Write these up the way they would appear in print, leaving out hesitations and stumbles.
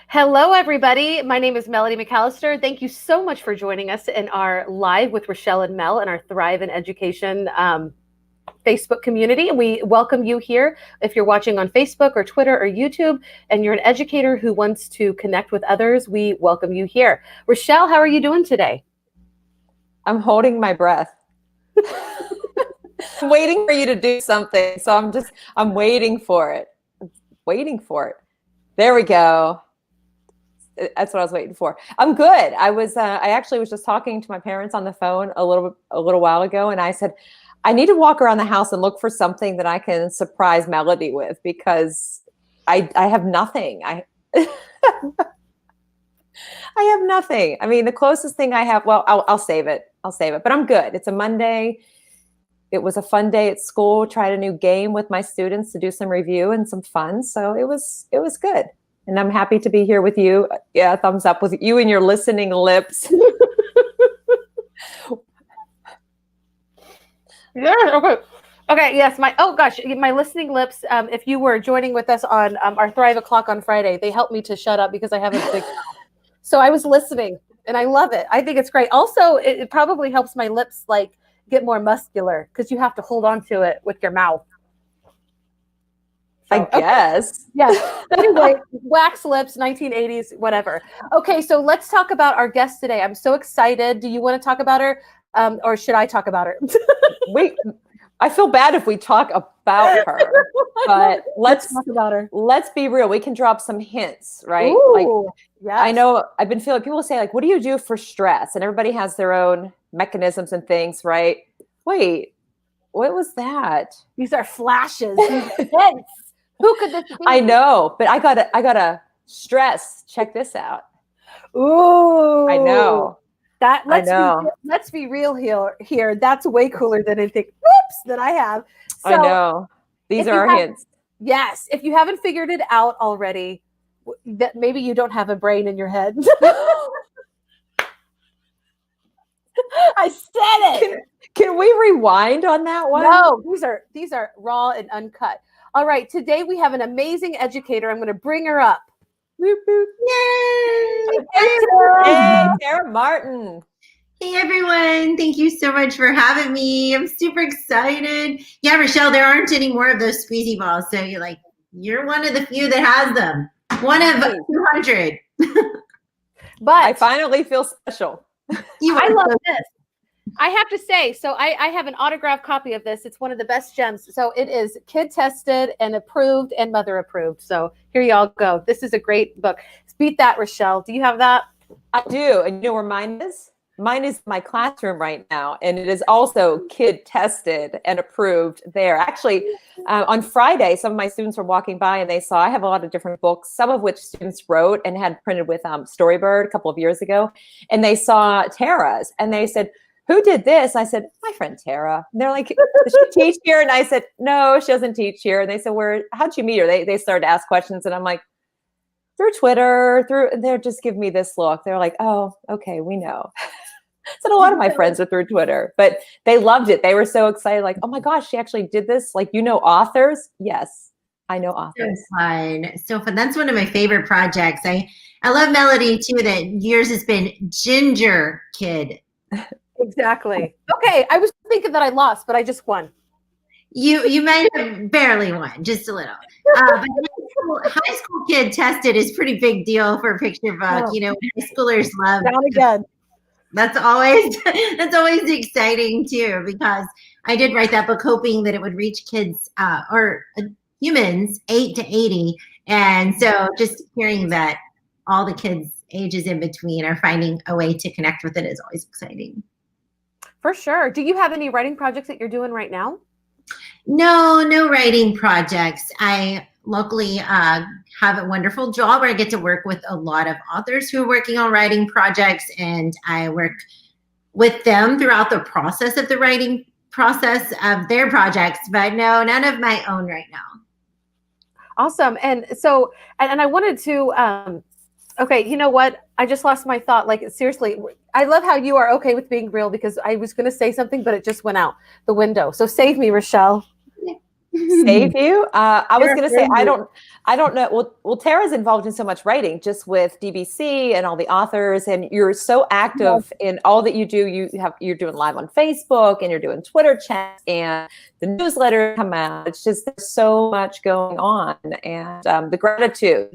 Hello, everybody. My name is Melody McAllister. Thank you so much for joining us in our live with Rachelle and Mel and our Thrive in Education Facebook community. We welcome you here. If you're watching on Facebook or Twitter or YouTube and you're an educator who wants to connect with others, we welcome you here. Rachelle, how are you doing today? I'm holding my breath. I'm waiting for you to do something. So I'm waiting for it. There we go. That's what I was waiting for. I'm good. I actually was just talking to my parents on the phone a little while ago, and I said, I need to walk around the house and look for something that I can surprise Melody with, because I have nothing. I have nothing. I mean, the closest thing I have, well, I'll save it. But I'm good. It's a Monday. It was a fun day at school. Tried a new game with my students to do some review and some fun. So it was good. And I'm happy to be here with you. Yeah, thumbs up with you and your listening lips. Yeah, okay, yes, my listening lips. If you were joining with us on our Thrive O'Clock on Friday, they helped me to shut up because I have a big mouth. So I was listening, and I love it. I think it's great. Also, it probably helps my lips get more muscular because you have to hold on to it with your mouth. So, I guess. Okay. Yeah. Anyway, wax lips, 1980s, whatever. Okay, so let's talk about our guest today. I'm so excited. Do you want to talk about her, or should I talk about her? I feel bad if we talk about her, but let's talk about her. Let's be real. We can drop some hints, right? Ooh, yes. I know I've been feeling people say, what do you do for stress? And everybody has their own mechanisms and things, right? Wait, what was that? These are flashes. These are hints. Who could this be? I know, but I gotta stress. Check this out. Ooh, I know. Let's be real here. That's way cooler than anything. Whoops, that I have. So, I know. These are our hints. Yes. If you haven't figured it out already, that maybe you don't have a brain in your head. I said it. Can we rewind on that one? No, these are raw and uncut. All right. Today we have an amazing educator. I'm going to bring her up. Boop, boop. Yay! Hey, Sarah Martin. Hey, everyone. Thank you so much for having me. I'm super excited. Yeah, Rachelle, there aren't any more of those squeezy balls. So you're one of the few that has them. One of 200. But I finally feel special. I love this. I have to say, so I have an autographed copy of this. It's one of the best gems. So it is kid tested and approved and mother approved. So here y'all go. This is a great book. Beat that, Rachelle. Do you have that? I do. And you know where mine is? Mine is my classroom right now. And it is also kid tested and approved there. Actually, on Friday, some of my students were walking by and they saw I have a lot of different books, some of which students wrote and had printed with Storybird a couple of years ago. And they saw Tara's and they said, who did this? I said, my friend Tara. And they're like, does she teach here? And I said, no, she doesn't teach here. And they said, how'd you meet her? They started to ask questions. And I'm like, through Twitter, they're just giving me this look. They're like, oh, okay, we know. So a lot of my friends are through Twitter, but they loved it. They were so excited. Like, oh my gosh, she actually did this. Like, authors? Yes, I know authors. So fun. That's one of my favorite projects. I love Melody too, that yours has been Ginger Kid. Exactly. Okay, I was thinking that I lost, but I just won. You might have barely won, just a little. But high school kid tested is pretty big deal for a picture book. High schoolers love. Down again. That's always exciting too, because I did write that book hoping that it would reach kids or humans 8 to 80, and so just hearing that all the kids ages in between are finding a way to connect with it is always exciting. For sure. Do you have any writing projects that you're doing right now? No writing projects. I locally have a wonderful job where I get to work with a lot of authors who are working on writing projects, and I work with them throughout the process of the writing process of their projects, but no, none of my own right now. Awesome. And so, and I wanted to, okay, you know what? I just lost my thought. Like, seriously, I love how you are okay with being real, because I was going to say something, but it just went out the window. So save me, Rachelle. Save you? I was Tara, going to where say, are you? I don't know. Well, Tara's involved in so much writing, just with DBC and all the authors, and you're so active in all that you do. You're doing live on Facebook, and you're doing Twitter chats, and the newsletter come out. It's just there's so much going on, and the gratitude too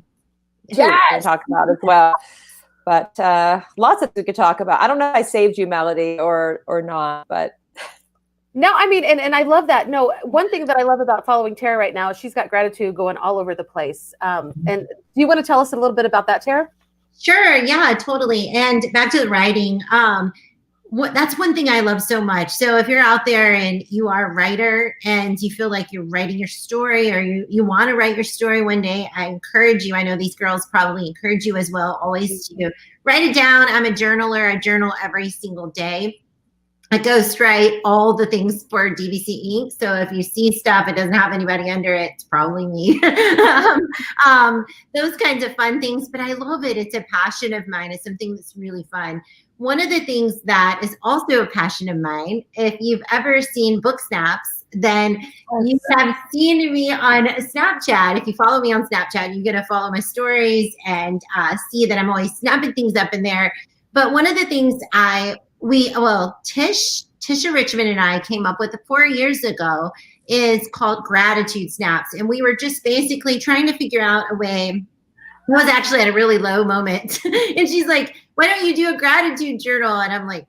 we can talk about as well. But lots of we could talk about. I don't know if I saved you, Melody, or not, but. No, I mean, and I love that. No, one thing that I love about following Tara right now is she's got gratitude going all over the place. And do you want to tell us a little bit about that, Tara? Sure. Yeah, totally. And back to the writing. That's one thing I love so much. So if you're out there and you are a writer and you feel like you're writing your story, or you want to write your story one day, I encourage you. I know these girls probably encourage you as well, always to write it down. I'm a journaler. I journal every single day. I ghostwrite all the things for DVC Inc. So if you see stuff, it doesn't have anybody under it, it's probably me. Those kinds of fun things, but I love it. It's a passion of mine. It's something that's really fun. One of the things that is also a passion of mine, if you've ever seen book snaps, then you have seen me on Snapchat. If you follow me on Snapchat, you get to follow my stories and see that I'm always snapping things up in there. But one of the things Tisha Richmond and I came up with 4 years ago is called Gratitude Snaps. And we were just basically trying to figure out a way. I was actually at a really low moment. And she's like, why don't you do a gratitude journal? And I'm like,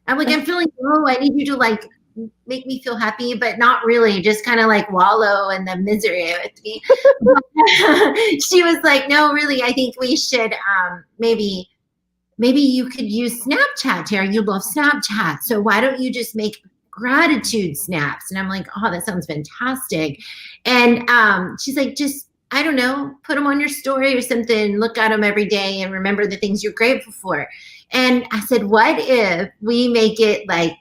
I'm feeling low. I need you to like make me feel happy, but not really, just kind of like wallow in the misery with me. She was like, no, really, I think we should maybe you could use Snapchat, Tara. You love Snapchat. So why don't you just make gratitude snaps? And I'm like, oh, that sounds fantastic. And she's like, just, I don't know, put them on your story or something, look at them every day and remember the things you're grateful for. And I said, what if we make it like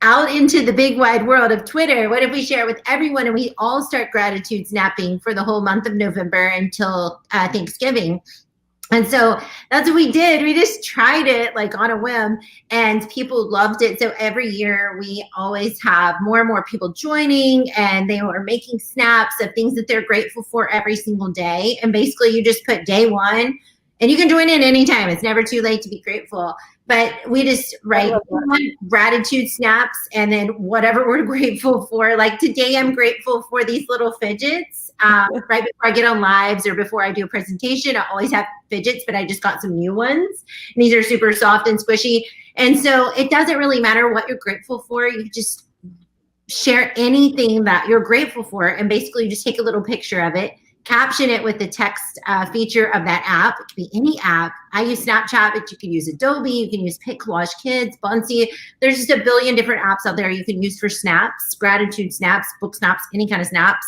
out into the big wide world of Twitter? What if we share it with everyone and we all start gratitude snapping for the whole month of November until Thanksgiving? And so that's what we did. We just tried it like on a whim, and people loved it. So every year we always have more and more people joining, and they are making snaps of things that they're grateful for every single day. And basically you just put day one, and you can join in anytime. It's never too late to be grateful. But we just write gratitude snaps and then whatever we're grateful for. Like today I'm grateful for these little fidgets. Right before I get on lives or before I do a presentation, I always have fidgets, but I just got some new ones. And these are super soft and squishy. And so it doesn't really matter what you're grateful for. You just share anything that you're grateful for. And basically you just take a little picture of it, caption it with the text feature of that app. It could be any app. I use Snapchat, but you can use Adobe, you can use Pic Collage Kids, Bunsy. There's just a billion different apps out there you can use for snaps, gratitude snaps, book snaps, any kind of snaps.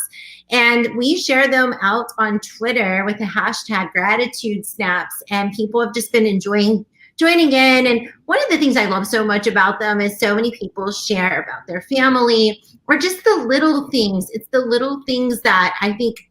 And we share them out on Twitter with the hashtag gratitude snaps. And people have just been joining in. And one of the things I love so much about them is so many people share about their family or just the little things. It's the little things that I think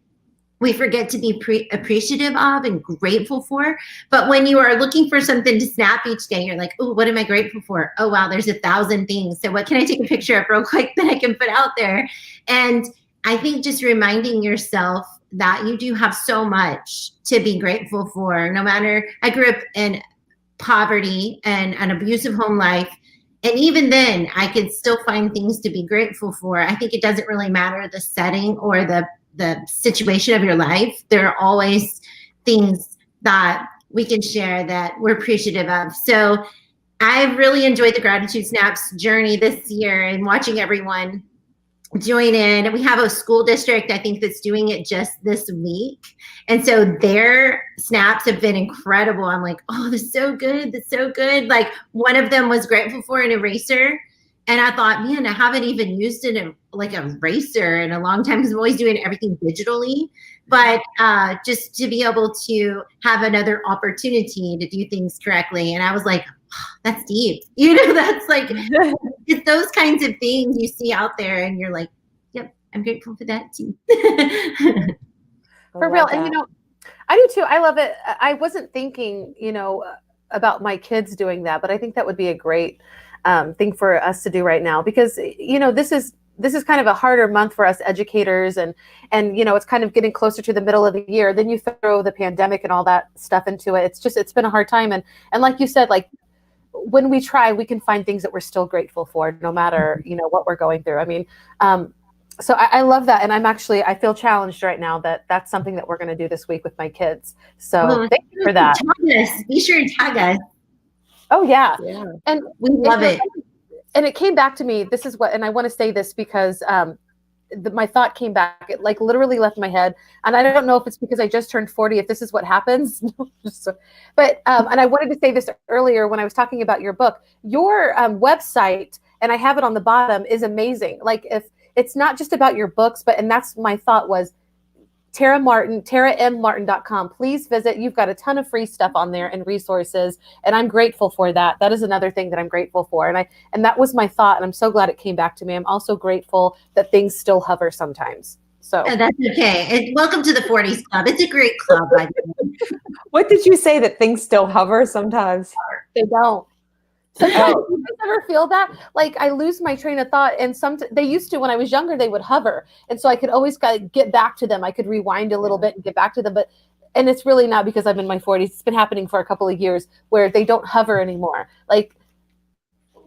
we forget to be appreciative of and grateful for. But when you are looking for something to snap each day, you're like, oh, what am I grateful for? Oh, wow, there's 1,000 things. So what can I take a picture of real quick that I can put out there? And I think just reminding yourself that you do have so much to be grateful for. No matter, I grew up in poverty and an abusive home life. And even then, I could still find things to be grateful for. I think it doesn't really matter the setting or the situation of your life. There are always things that we can share that we're appreciative of. So I've really enjoyed the Gratitude Snaps journey this year and watching everyone join in. We have a school district, I think, that's doing it just this week. And so their snaps have been incredible. I'm like, oh, that's so good. That's so good. Like one of them was grateful for an eraser. And I thought, man, I haven't even used an eraser in a long time because I'm always doing everything digitally. But just to be able to have another opportunity to do things correctly. And I was like, oh, that's deep. That's like, it's those kinds of things you see out there and you're like, yep, I'm grateful for that too. For real. And, I do too. I love it. I wasn't thinking, about my kids doing that, but I think that would be a great thing for us to do right now because, this is this is kind of a harder month for us educators, and it's kind of getting closer to the middle of the year. Then you throw the pandemic and all that stuff into it. It's been a hard time. And like you said, like when we try, we can find things that we're still grateful for, no matter, what we're going through. I mean, so I love that. And I feel challenged right now that that's something that we're going to do this week with my kids. So thank you for that. Tag us. Be sure to tag us. Oh yeah. And we love it. And it came back to me. This is what, and I want to say this because my thought came back. It like literally left my head, and I don't know if it's because I just turned 40. If this is what happens, but and I wanted to say this earlier when I was talking about your book. Your website, and I have it on the bottom, is amazing. Like if it's not just about your books, and that's my thought was. TaraMmartin.com. Please visit. You've got a ton of free stuff on there and resources, and I'm grateful for that. That is another thing that I'm grateful for, and that was my thought, and I'm so glad it came back to me. I'm also grateful that things still hover sometimes. So that's okay. Welcome to the 40s Club. It's a great club. By the way. What did you say, that things still hover sometimes? They don't. Sometimes you ever feel that? Like I lose my train of thought, and they used to, when I was younger, they would hover, and so I could always get back to them. I could rewind a little bit and get back to them, and it's really not because I'm in my 40s. It's been happening for a couple of years where they don't hover anymore. Like,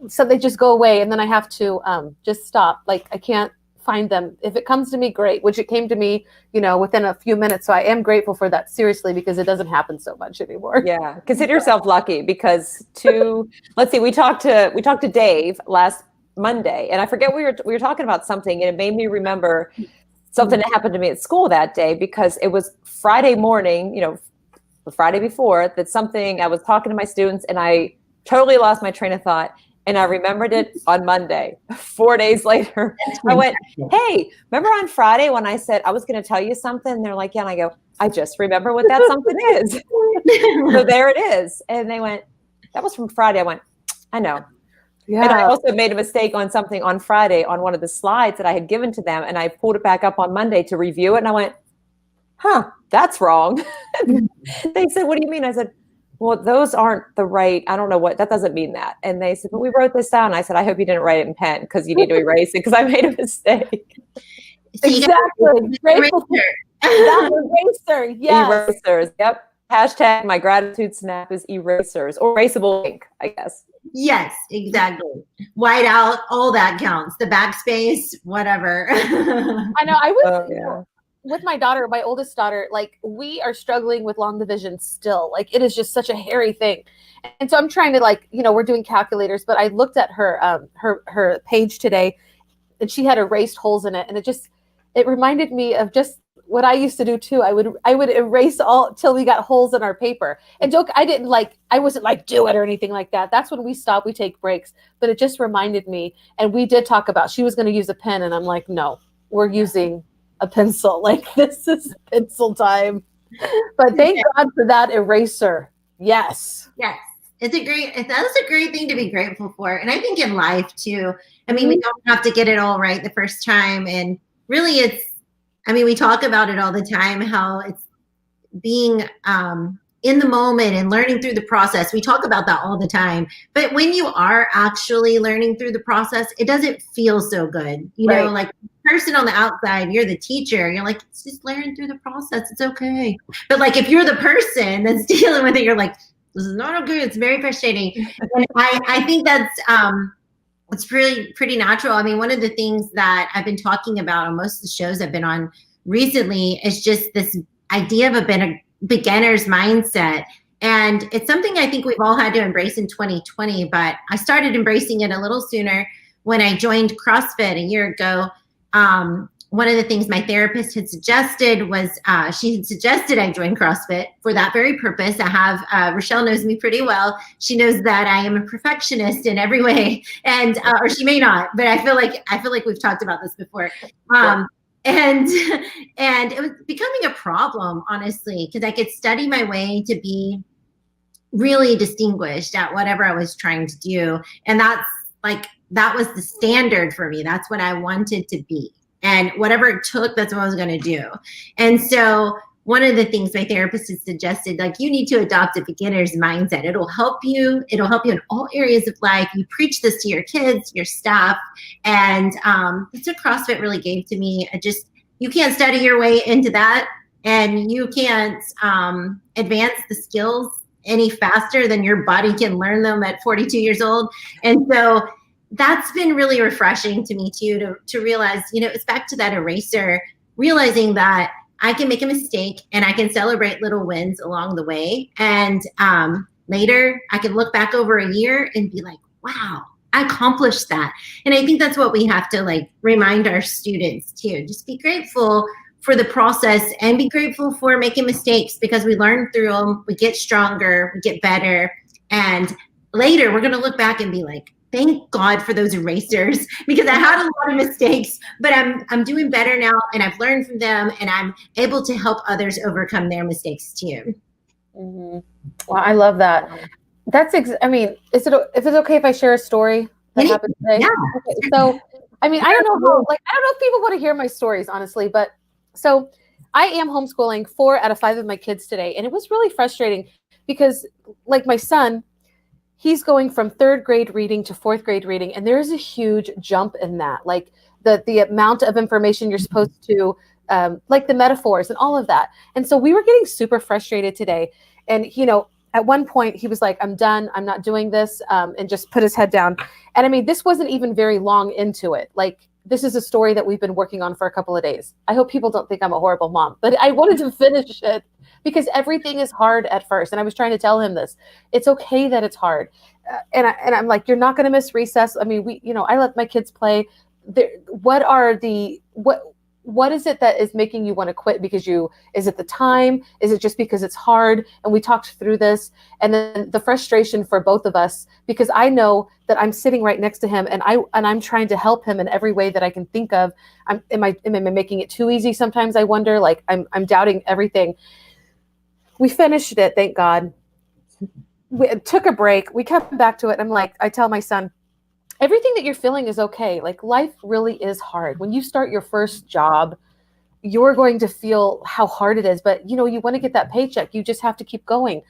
so they just go away, and then I have to just stop. Like I can't find them. If it comes to me, great, which it came to me, within a few minutes. So I am grateful for that, seriously, because it doesn't happen so much anymore. Yeah. Consider yourself lucky, because let's see, we talked to Dave last Monday, and I forget we were talking about something, and it made me remember something that happened to me at school that day, because it was Friday morning, the Friday before, that something, I was talking to my students and I totally lost my train of thought. And I remembered it on Monday, 4 days later. I went, hey, remember on Friday when I said I was going to tell you something? And they're like, yeah. And I go, I just remember what that something is. So there it is. And they went, that was from Friday. I went, I know. Yeah. And I also made a mistake on something on Friday on one of the slides that I had given to them. And I pulled it back up on Monday to review it. And I went, that's wrong. They said, what do you mean? I said, well, those aren't the right, I don't know what, that doesn't mean that. And they said, but we wrote this down. I said, I hope you didn't write it in pen, because you need to erase it, because I made a mistake. Exactly. Eraser. Yes. Erasers. Yep. Hashtag my gratitude snap is erasers, or erasable ink, I guess. Yes, exactly. White out, all that counts. The backspace, whatever. I know. I was with my daughter, my oldest daughter, like we are struggling with long division still. Like it is just such a hairy thing. And so I'm trying to we're doing calculators, but I looked at her her page today, and she had erased holes in it. And it reminded me of just what I used to do too. I would erase all till we got holes in our paper. And I wasn't do it or anything like that. That's when we stop, we take breaks. But it just reminded me, and we did talk about, she was going to use a pen, and I'm like, no, we're using a pencil. Like this is pencil time. But thank God for that eraser. Yes. Yes. That's a great thing to be grateful for. And I think in life too, I mean, we don't have to get it all right the first time. And really we talk about it all the time, how it's being in the moment and learning through the process. We talk about that all the time. But when you are actually learning through the process, it doesn't feel so good. You know, like person on the outside, you're the teacher. You're like, it's just learning through the process. It's okay. But if you're the person that's dealing with it, you're like, this is not okay. It's very frustrating. And I think that's it's pretty natural. I mean, one of the things that I've been talking about on most of the shows I've been on recently is just this idea of a beginner's mindset. And it's something I think we've all had to embrace in 2020, but I started embracing it a little sooner when I joined CrossFit a year ago. One of the things my therapist had suggested was she had suggested I join CrossFit for that very purpose. I have Rachelle knows me pretty well. She knows that I am a perfectionist in every way, and or she may not, but I feel like we've talked about this before. And it was becoming a problem, honestly, because I could study my way to be really distinguished at whatever I was trying to do, and that was the standard for me. That's what I wanted to be. And whatever it took, that's what I was going to do. And so one of the things my therapist has suggested, like, you need to adopt a beginner's mindset. It'll help you. It'll help you in all areas of life. You preach this to your kids, your staff. And that's what CrossFit really gave to me. You can't study your way into that. And you can't advance the skills any faster than your body can learn them at 42 years old. And so that's been really refreshing to me too, to realize, it's back to that eraser, realizing that I can make a mistake and I can celebrate little wins along the way. And later I can look back over a year and be like, wow, I accomplished that. And I think that's what we have to like remind our students too. Just be grateful for the process and be grateful for making mistakes, because we learn through them, we get stronger, we get better. And later we're going to look back and be like, thank God for those erasers, because I had a lot of mistakes, but I'm doing better now, and I've learned from them, and I'm able to help others overcome their mistakes too. Mm-hmm. Well, I love that. I mean, is it okay if I share a story that happened today? Yeah. Okay, so, I mean, I don't know if people want to hear my stories, honestly, but so I am homeschooling 4 out of 5 of my kids today. And it was really frustrating because, like, my son, he's going from 3rd grade reading to 4th grade reading. And there's a huge jump in that, like the amount of information you're supposed to, like the metaphors and all of that. And so we were getting super frustrated today. And, at one point he was like, I'm done. I'm not doing this. And just put his head down. And I mean, this wasn't even very long into it. Like, this is a story that we've been working on for a couple of days. I hope people don't think I'm a horrible mom, but I wanted to finish it because everything is hard at first. And I was trying to tell him this. It's okay that it's hard. And I'm like, you're not going to miss recess. I mean, I let my kids play. What is it that is making you want to quit? Is it the time? Is it just because it's hard? And we talked through this, and then the frustration for both of us, because I know that I'm sitting right next to him and I'm trying to help him in every way that I can think of. Am I making it too easy? Sometimes I wonder, like I'm doubting everything. We finished it. Thank God. We took a break. We kept back to it. And I tell my son, everything that you're feeling is okay. Like, life really is hard. When you start your first job, you're going to feel how hard it is, but you want to get that paycheck. You just have to keep going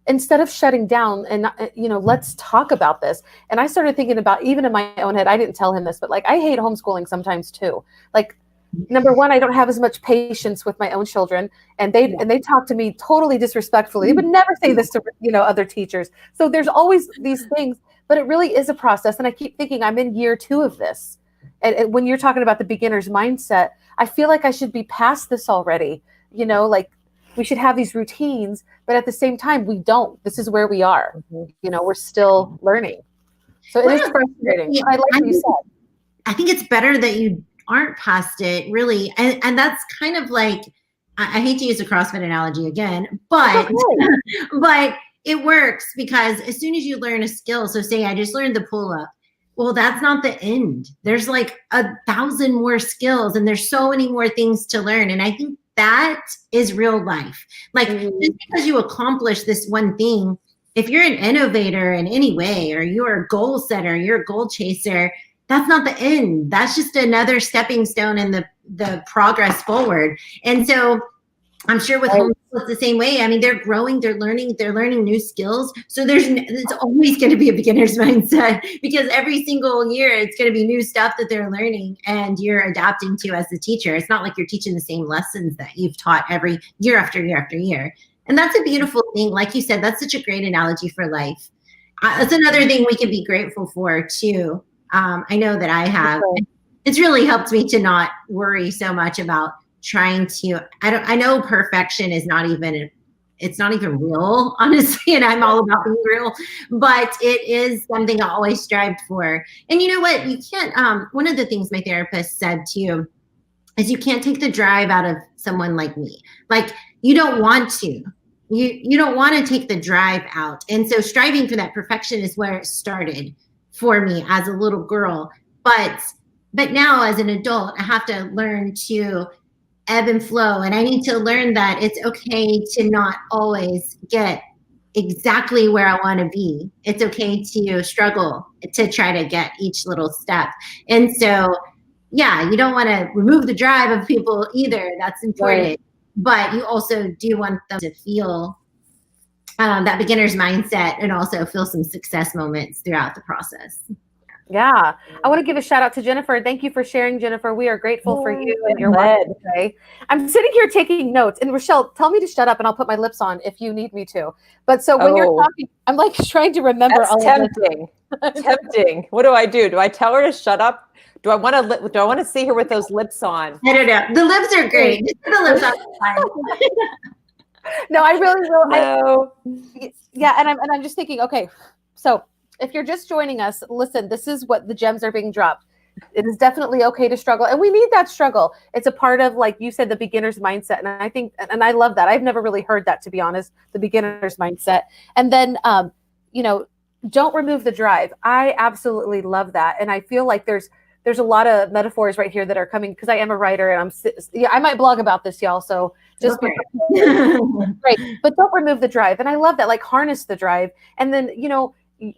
instead of shutting down and, let's talk about this. And I started thinking about, even in my own head, I didn't tell him this, but I hate homeschooling sometimes too. Like, number one, I don't have as much patience with my own children, and they talk to me totally disrespectfully. They would never say this to, other teachers. So there's always these things. But it really is a process. And I keep thinking I'm in year 2 of this. And when you're talking about the beginner's mindset, I feel like I should be past this already. Like, we should have these routines, but at the same time, we don't. This is where we are. Mm-hmm. We're still learning. So it is frustrating. I like what you said. I think it's better that you aren't past it, really. And that's kind of like, I hate to use a CrossFit analogy again, but but it works, because as soon as you learn a skill, so say I just learned the pull-up, well, that's not the end. There's like 1,000 more skills, and there's so many more things to learn. And I think that is real life. Like, just because you accomplish this one thing, if you're an innovator in any way, or you're a goal setter, you're a goal chaser, that's not the end. That's just another stepping stone in the progress forward. And so I'm sure with homeschool it's the same way. I mean, they're growing, they're learning new skills. So it's always going to be a beginner's mindset, because every single year it's going to be new stuff that they're learning and you're adapting to as a teacher. It's not like you're teaching the same lessons that you've taught every year after year after year. And that's a beautiful thing. Like you said, that's such a great analogy for life. That's another thing we can be grateful for too. I know that I have. It's really helped me to not worry so much about trying to, I know perfection is it's not even real, honestly, and I'm all about being real, but it is something I always strived for. And you know what, you can't, one of the things my therapist said too, is you can't take the drive out of someone like me. Like, you don't want to, you don't want to take the drive out. And so striving for that perfection is where it started for me as a little girl. But now as an adult, I have to learn to ebb and flow. And I need to learn that it's okay to not always get exactly where I want to be. It's okay to struggle to try to get each little step. And so, yeah, you don't want to remove the drive of people either. That's important. but you also do want them to feel that beginner's mindset and also feel some success moments throughout the process. Yeah. I want to give a shout out to Jennifer. Thank you for sharing, Jennifer. We are grateful for you and your work today. I'm sitting here taking notes. And Rachelle, tell me to shut up and I'll put my lips on if you need me to. But so when you're talking, I'm like trying to remember That's all tempting. Of this. Tempting. What do? Do I tell her to shut up? Do I want to see her with those lips on? I don't know. The lips are great. Just put the lips on. No, I really will. No. Yeah, and I'm just thinking, okay, so if you're just joining us, listen, this is what the gems are being dropped. It is definitely okay to struggle. And we need that struggle. It's a part of, like you said, the beginner's mindset. And I think, and I love that. I've never really heard that, to be honest, the beginner's mindset. And then, don't remove the drive. I absolutely love that. And I feel like there's a lot of metaphors right here that are coming because I am a writer and I might blog about this, y'all. So just okay. Great, but don't remove the drive. And I love that, like harness the drive. And then,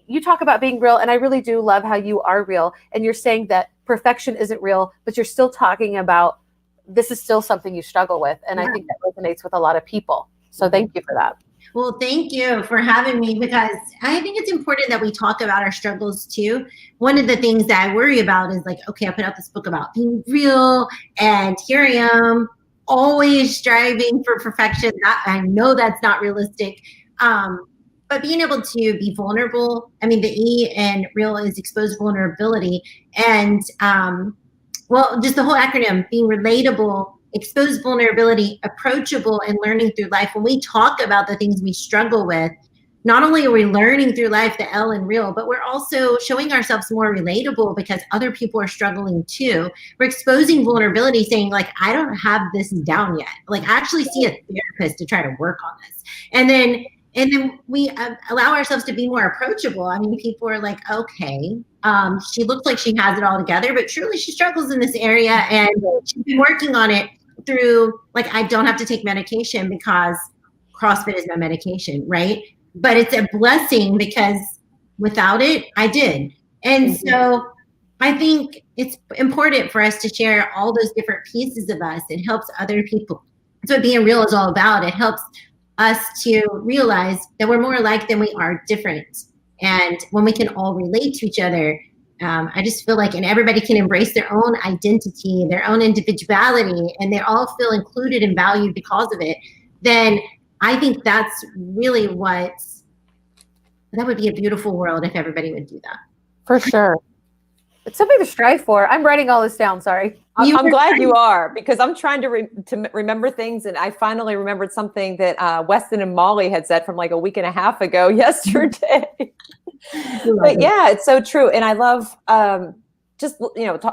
you talk about being real, and I really do love how you are real. And you're saying that perfection isn't real, but you're still talking about this is still something you struggle with. And I think that resonates with a lot of people. So thank you for that. Well, thank you for having me, because I think it's important that we talk about our struggles too. One of the things that I worry about is like, okay, I put out this book about being real, and here I am always striving for perfection. I know that's not realistic. But being able to be vulnerable, I mean, the E in real is exposed vulnerability. And just the whole acronym, being relatable, exposed vulnerability, approachable, and learning through life. When we talk about the things we struggle with, not only are we learning through life, the L in real, but we're also showing ourselves more relatable because other people are struggling too. We're exposing vulnerability, saying like, I don't have this down yet. Like, I actually see a therapist to try to work on this. And then we allow ourselves to be more approachable. I mean, people are like, okay, she looks like she has it all together, but truly she struggles in this area, and she's been working on it through, like, I don't have to take medication because CrossFit is my medication, right? But it's a blessing because without it, I did. And so I think it's important for us to share all those different pieces of us. It helps other people. That's what being real is all about. It helps us to realize that we're more alike than we are different. And when we can all relate to each other, I just feel like, and everybody can embrace their own identity, their own individuality, and they all feel included and valued because of it, then I think that's really that would be a beautiful world if everybody would do that. For sure. It's something to strive for. I'm writing all this down. Sorry. I'm glad you are, because I'm trying to remember things. And I finally remembered something that Weston and Molly had said from like a week and a half ago yesterday. But yeah, it's so true. And I love just,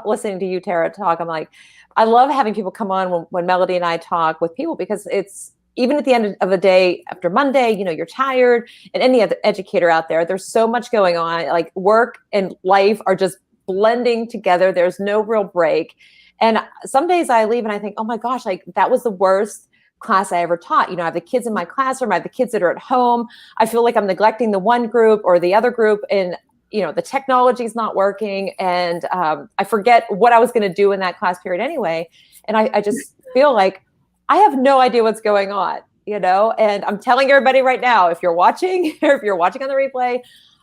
listening to you, Tara, talk. I'm like, I love having people come on when Melody and I talk with people, because it's, even at the end of the day, after Monday, you're tired, and any other educator out there, there's so much going on. Like, work and life are just blending together. There's no real break. And some days I leave and I think, oh my gosh, like that was the worst class I ever taught. I have the kids in my classroom, I have the kids that are at home. I feel like I'm neglecting the one group or the other group, and the technology is not working. And I forget what I was going to do in that class period anyway. And I just feel like I have no idea what's going on, and I'm telling everybody right now, if you're watching or if you're watching on the replay,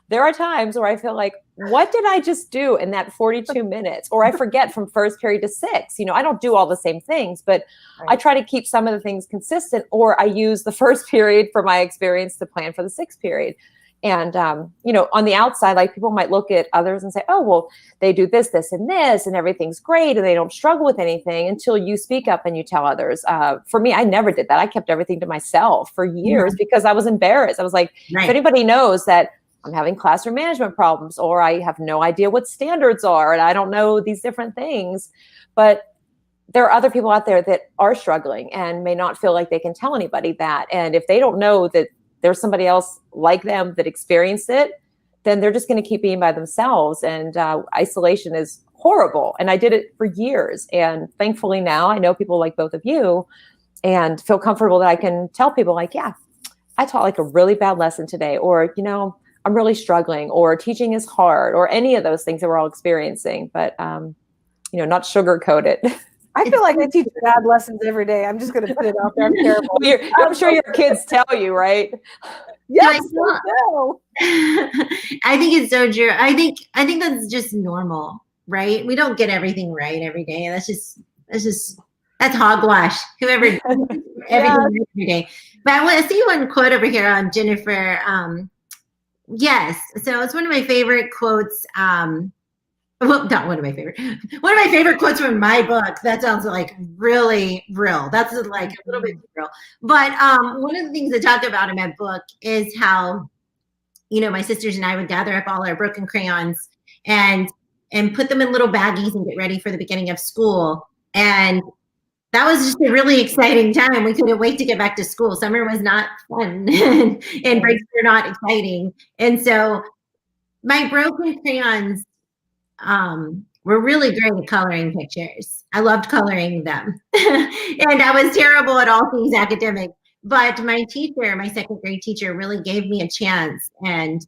there are times where I feel like, what did I just do in that 42 minutes? Or I forget from first period to 6. I don't do all the same things, but I try to keep some of the things consistent, or I use the first period for my experience to plan for the 6th period. And, on the outside, like, people might look at others and say, oh, well, they do this, this, and this, and everything's great, and they don't struggle with anything, until you speak up and you tell others. For me, I never did that. I kept everything to myself for years because I was embarrassed. I was like, if anybody knows that I'm having classroom management problems, or I have no idea what standards are, and I don't know these different things, but there are other people out there that are struggling and may not feel like they can tell anybody that. And if they don't know that there's somebody else like them that experienced it, then they're just going to keep being by themselves. And isolation is horrible. And I did it for years. And thankfully now I know people like both of you, and feel comfortable that I can tell people like, yeah, I taught like a really bad lesson today, or, I'm really struggling, or teaching is hard, or any of those things that we're all experiencing, but, not sugarcoat it. I feel like I teach bad lessons every day. I'm just going to put it out there. I'm terrible. I'm sure your kids tell you, right? Yes, I think it's so true. I think that's just normal, right? We don't get everything right every day. That's hogwash. Whoever everything every day. But I want to see one quote over here on Jennifer. Yes, so it's one of my favorite quotes. Well, not one of my favorite. One of my favorite quotes from my book. That sounds like really real. That's like a little bit real. But one of the things I talk about in my book is how, my sisters and I would gather up all our broken crayons and put them in little baggies and get ready for the beginning of school. And that was just a really exciting time. We couldn't wait to get back to school. Summer was not fun and breaks were not exciting. And so my broken crayons were really great at coloring pictures. I loved coloring them. And I was terrible at all things academic. But my teacher, my second grade teacher, really gave me a chance and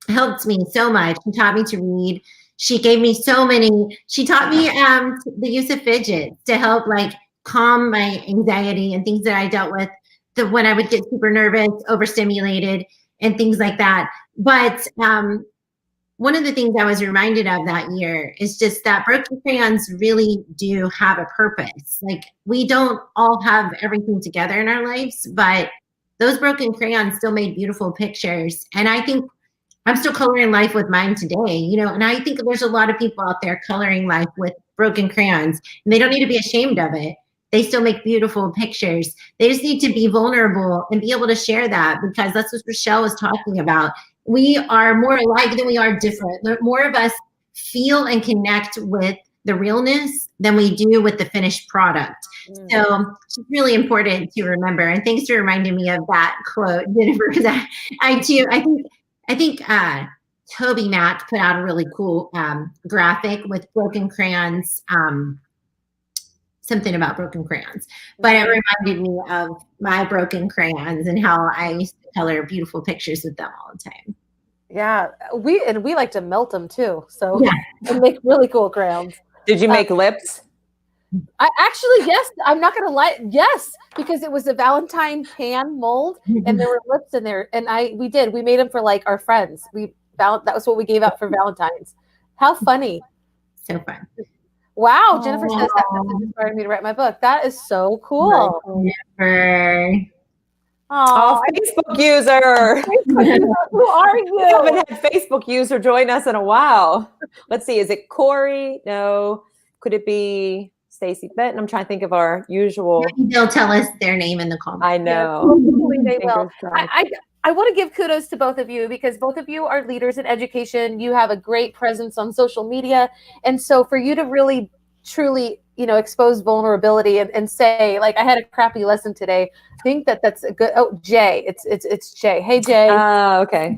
helped me so much. She taught me to read. She gave me she taught me the use of fidgets to help like calm my anxiety and things that I dealt with when I would get super nervous, overstimulated, and things like that. But one of the things I was reminded of that year is just that broken crayons really do have a purpose. Like, we don't all have everything together in our lives, but those broken crayons still made beautiful pictures. And I think I'm still coloring life with mine today, and I think there's a lot of people out there coloring life with broken crayons, and they don't need to be ashamed of it. They still make beautiful pictures. They just need to be vulnerable and be able to share that, because that's what Rachelle was talking about. We are more alike than we are different. More of us feel and connect with the realness than we do with the finished product. So it's really important to remember. And thanks for reminding me of that quote, Jennifer, because I think Toby Mac put out a really cool graphic with broken crayons, something about broken crayons. But it reminded me of my broken crayons and how I used to color beautiful pictures with them all the time. Yeah, we like to melt them too. So and make really cool crayons. Did you make lips? I actually, yes, I'm not going to lie. Yes, because it was a Valentine pan mold and there were lips in there. And we made them for like our friends. That was what we gave out for Valentine's. How funny. So fun. Wow. Jennifer says that message inspired me to write my book. That is so cool. Jennifer. Oh, Facebook user. Who are you? We haven't had Facebook user join us in a while. Let's see. Is it Corey? No. Could it be Stacy Benton? I'm trying to think of our usual. Maybe they'll tell us their name in the comments. I know. They will. I want to give kudos to both of you, because both of you are leaders in education. You have a great presence on social media. And so for you to really, truly, expose vulnerability and say, like, I had a crappy lesson today. I think that's a good, Jay, it's Jay. Hey, Jay. Okay.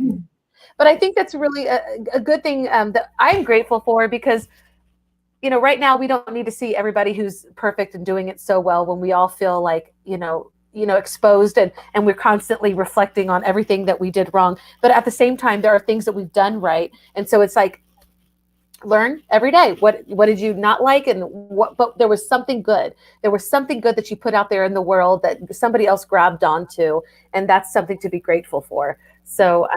But I think that's really a good thing that I'm grateful for, because right now we don't need to see everybody who's perfect and doing it so well when we all feel like, exposed and we're constantly reflecting on everything that we did wrong. But at the same time, there are things that we've done right. And so it's like, learn every day. What did you not like? But there was something good. There was something good that you put out there in the world that somebody else grabbed onto. And that's something to be grateful for. So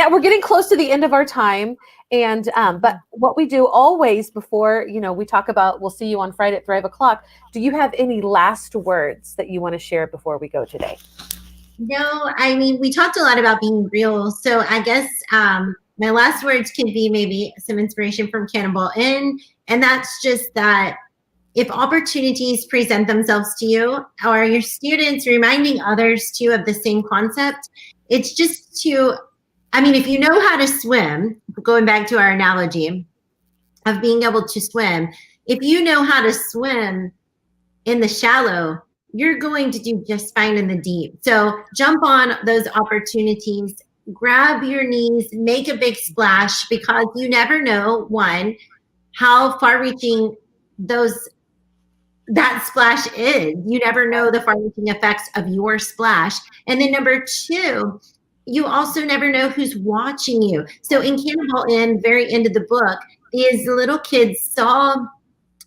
we're getting close to the end of our time. And but what we do always before, we talk about, we'll see you on Friday at 5:00. Do you have any last words that you want to share before we go today? No, I mean, we talked a lot about being real. So I guess my last words can be maybe some inspiration from Cannonball Inn. And that's just that if opportunities present themselves to you, or your students reminding others too of the same concept, it's just if you know how to swim, going back to our analogy of being able to swim, if you know how to swim in the shallow, you're going to do just fine in the deep. So jump on those opportunities, grab your knees, make a big splash, because you never know, one, how far-reaching that splash is. You never know the far-reaching effects of your splash. And then number two, you also never know who's watching you. So in Cannonball Inn, very end of the book, these little kids saw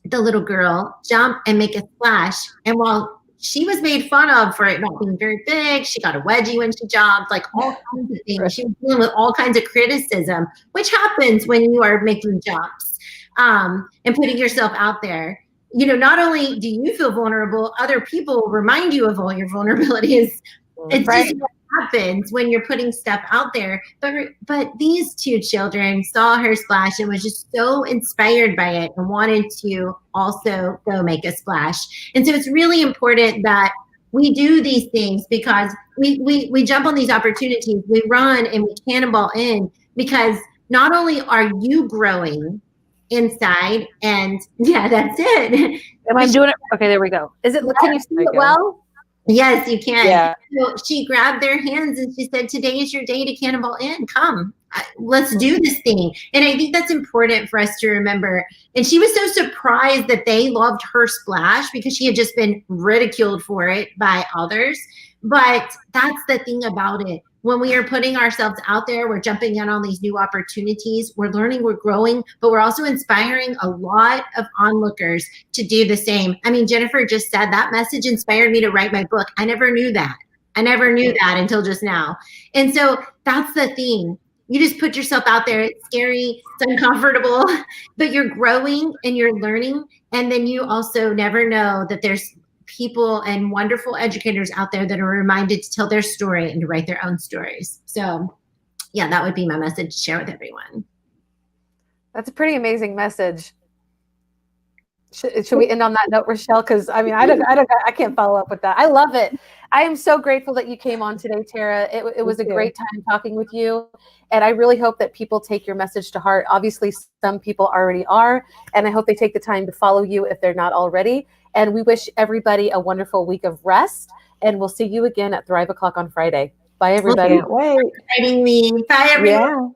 the little girl jump and make a splash. And while she was made fun of for it not being very big, she got a wedgie when she jumped, like all kinds of things. She was dealing with all kinds of criticism, which happens when you are making jumps and putting yourself out there. You know, not only do you feel vulnerable, other people remind you of all your vulnerabilities. It's just what happens when you're putting stuff out there. But these two children saw her splash and was just so inspired by it and wanted to also go make a splash. And so it's really important that we do these things because we jump on these opportunities, we run and we cannonball in, because not only are you growing inside, and yeah, that's it. Am I doing it? Okay, there we go. Is it? Can you see it well? Yes, you can. Yeah. So she grabbed their hands and she said, "Today is your day to cannonball in. Come, let's do this thing." And I think that's important for us to remember. And she was so surprised that they loved her splash because she had just been ridiculed for it by others. But that's the thing about it. When we are putting ourselves out there, we're jumping in on these new opportunities, we're learning, we're growing, but we're also inspiring a lot of onlookers to do the same. I mean, Jennifer just said that message inspired me to write my book. I never knew that. I never knew that until just now. And so that's the thing. You just put yourself out there. It's scary, it's uncomfortable, but you're growing and you're learning. And then you also never know that there's people and wonderful educators out there that are reminded to tell their story and to write their own stories. So yeah, that would be my message to share with everyone. That's a pretty amazing message. Should we end on that note, Rachelle? Because I mean, I can't follow up with that. I love it. I am so grateful that you came on today, Tara. It was a great time talking with you. And I really hope that people take your message to heart. Obviously, some people already are. And I hope they take the time to follow you if they're not already. And we wish everybody a wonderful week of rest. And we'll see you again at Thrive O'Clock on Friday. Bye, everybody. Can't wait. Bye, everyone. Yeah.